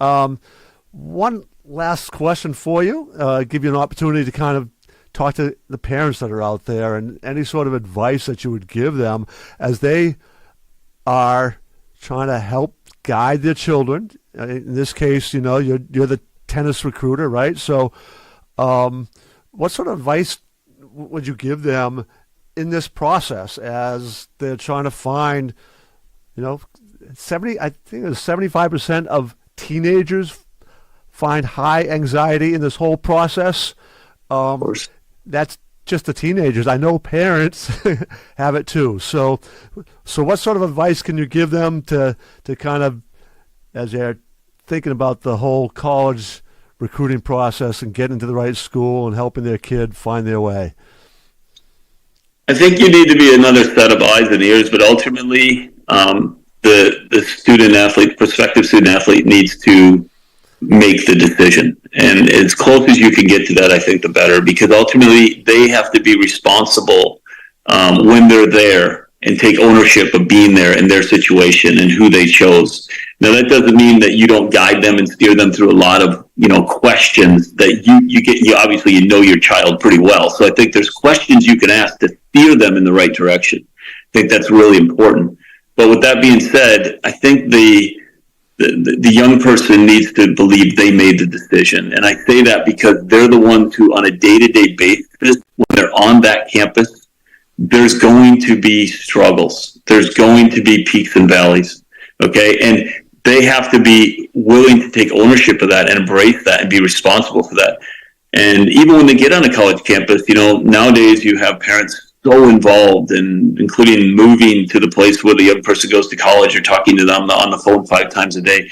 One last question for you. Give you an opportunity to kind of talk to the parents that are out there and any sort of advice that you would give them as they are trying to help guide their children. In this case, you're the tennis recruiter, right? So, what sort of advice would you give them in this process as they're trying to find, 75% of teenagers find high anxiety in this whole process. Of course. That's just the teenagers. I know parents have it too. So what sort of advice can you give them to kind of, as they're thinking about the whole college recruiting process and getting to the right school and helping their kid find their way? I think you need to be another set of eyes and ears, but ultimately, the student athlete, prospective student athlete, needs to make the decision. And as close as you can get to that, I think the better, because ultimately they have to be responsible when they're there and take ownership of being there in their situation and who they chose. Now, that doesn't mean that you don't guide them and steer them through a lot of, questions that you get. You obviously, know your child pretty well. So I think there's questions you can ask to steer them in the right direction. I think that's really important. But with that being said, I think the young person needs to believe they made the decision. And I say that because they're the ones who, on a day-to-day basis, when they're on that campus, there's going to be struggles. There's going to be peaks and valleys. Okay. And they have to be willing to take ownership of that and embrace that and be responsible for that. And even when they get on a college campus, nowadays you have parents so involved, and including moving to the place where the young person goes to college or talking to them on the phone 5 times a day.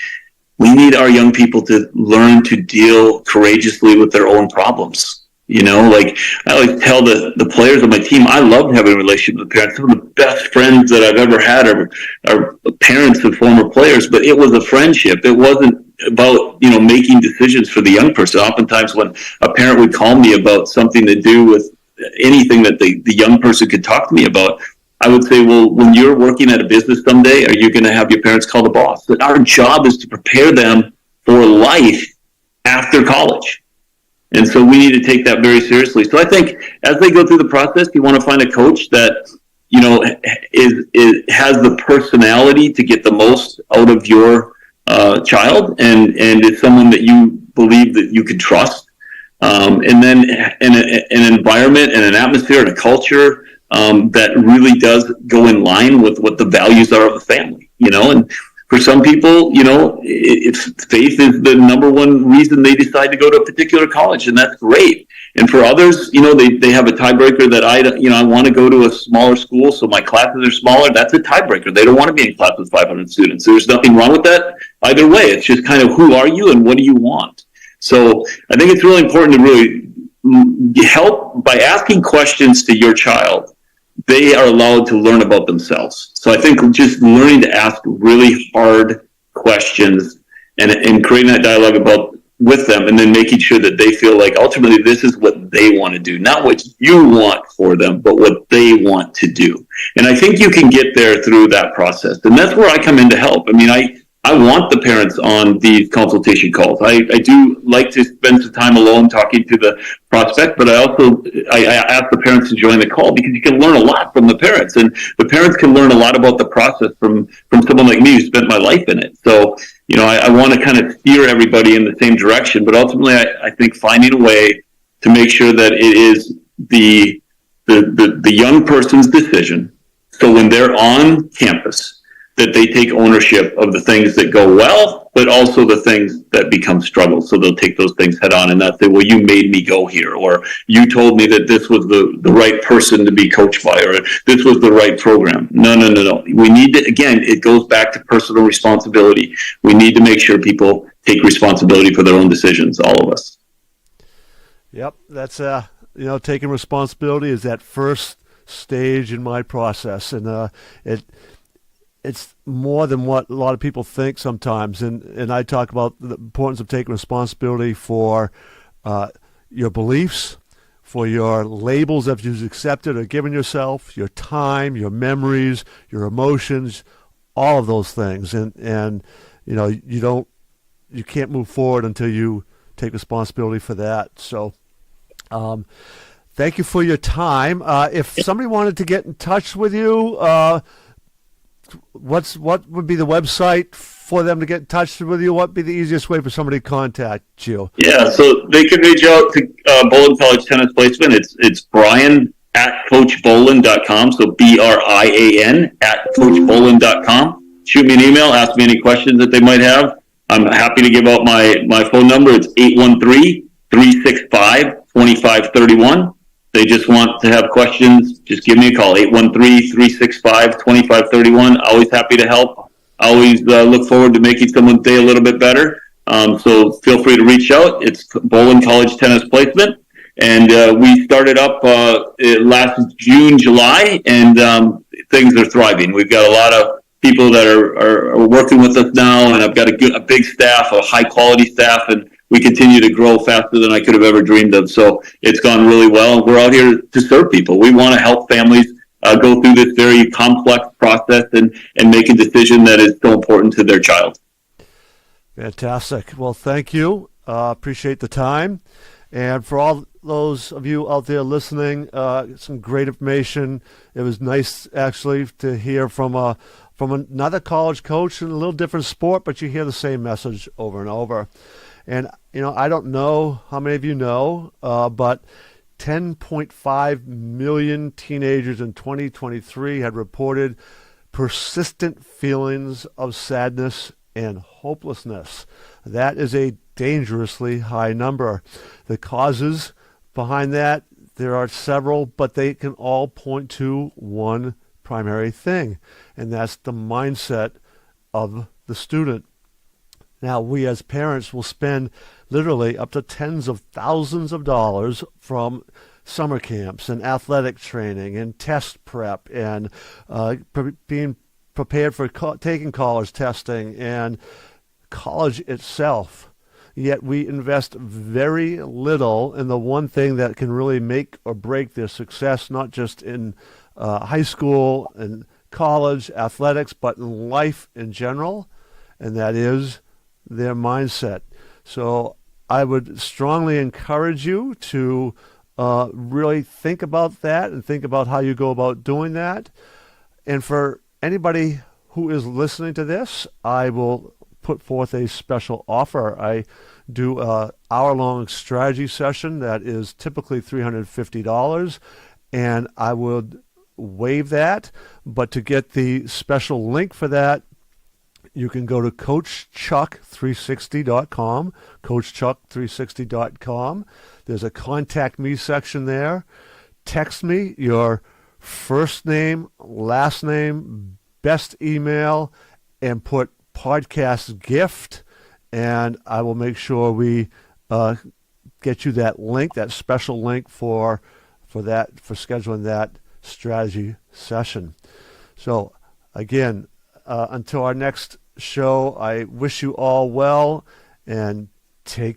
We need our young people to learn to deal courageously with their own problems. Like I always tell the players on my team, I love having a relationship with parents. Some of the best friends that I've ever had are parents of former players, but it was a friendship. It wasn't about, making decisions for the young person. Oftentimes when a parent would call me about something to do with anything that the young person could talk to me about, I would say, well, when you're working at a business someday, are you going to have your parents call the boss? But our job is to prepare them for life after college. And so we need to take that very seriously. So I think as they go through the process, you want to find a coach that, has the personality to get the most out of your child and is someone that you believe that you can trust. And then an environment and an atmosphere and a culture that really does go in line with what the values are of the family, and for some people, faith is the number one reason they decide to go to a particular college, and that's great. And for others, they have a tiebreaker that I want to go to a smaller school, so my classes are smaller. That's a tiebreaker. They don't want to be in class with 500 students. There's nothing wrong with that either way. It's just kind of who are you and what do you want? So I think it's really important to really help by asking questions to your child. They are allowed to learn about themselves. So I think just learning to ask really hard questions and creating that dialogue with them, and then making sure that they feel like ultimately this is what they want to do, not what you want for them, but what they want to do. And I think you can get there through that process. And that's where I come in to help. I mean, I want the parents on these consultation calls. I do like to spend some time alone talking to the prospect, but I ask the parents to join the call because you can learn a lot from the parents, and the parents can learn a lot about the process from someone like me who spent my life in it. So, I want to kind of steer everybody in the same direction, but ultimately I think finding a way to make sure that it is the young person's decision. So when they're on campus, that they take ownership of the things that go well, but also the things that become struggles. So they'll take those things head on and not say, well, you made me go here, or you told me that this was the right person to be coached by, or this was the right program. No. We need to, again, it goes back to personal responsibility. We need to make sure people take responsibility for their own decisions, all of us. Yep, that's, taking responsibility is that first stage in my process. And it's more than what a lot of people think sometimes. And I talk about the importance of taking responsibility for your beliefs, for your labels that you've accepted or given yourself, your time, your memories, your emotions, all of those things. And you don't you can't move forward until you take responsibility for that. So thank you for your time. If somebody wanted to get in touch with you, what would be the website for them to get in touch with you? What would be the easiest way for somebody to contact you? Yeah, so they can reach out to Boland College Tennis Placement. It's Brian at coachboland.com. So BRIAN at coachboland.com. Shoot me an email, ask me any questions that they might have. I'm happy to give out my phone number. It's 813-365-2531. They just want to have questions, just give me a call, 813-365-2531. Always happy to help. Always look forward to making someone's day a little bit better. So feel free to reach out. It's Boland College Tennis Placement. And we started up last June, July, and things are thriving. We've got a lot of people that are working with us now, and I've got a big staff, a high-quality staff, and we continue to grow faster than I could have ever dreamed of. So it's gone really well. We're out here to serve people. We want to help families go through this very complex process and make a decision that is so important to their child. Fantastic. Well, thank you. Appreciate the time. And for all those of you out there listening, some great information. It was nice, actually, to hear from another college coach in a little different sport, but you hear the same message over and over. And, I don't know how many of you know, but 10.5 million teenagers in 2023 had reported persistent feelings of sadness and hopelessness. That is a dangerously high number. The causes behind that, there are several, but they can all point to one primary thing, and that's the mindset of the student. Now, we as parents will spend literally up to tens of thousands of dollars from summer camps and athletic training and test prep and being prepared for taking college testing and college itself. Yet we invest very little in the one thing that can really make or break their success, not just in high school and college athletics, but in life in general, and that is their mindset. So I would strongly encourage you to really think about that and think about how you go about doing that. And for anybody who is listening to this, I will put forth a special offer. I do an hour-long strategy session that is typically $350, and I would waive that. But to get the special link for that, you can go to CoachChuck360.com, CoachChuck360.com. There's a contact me section there. Text me your first name, last name, best email, and put podcast gift, and I will make sure we get you that link, that special link for scheduling that strategy session. So again, until our next show, I wish you all well and take care.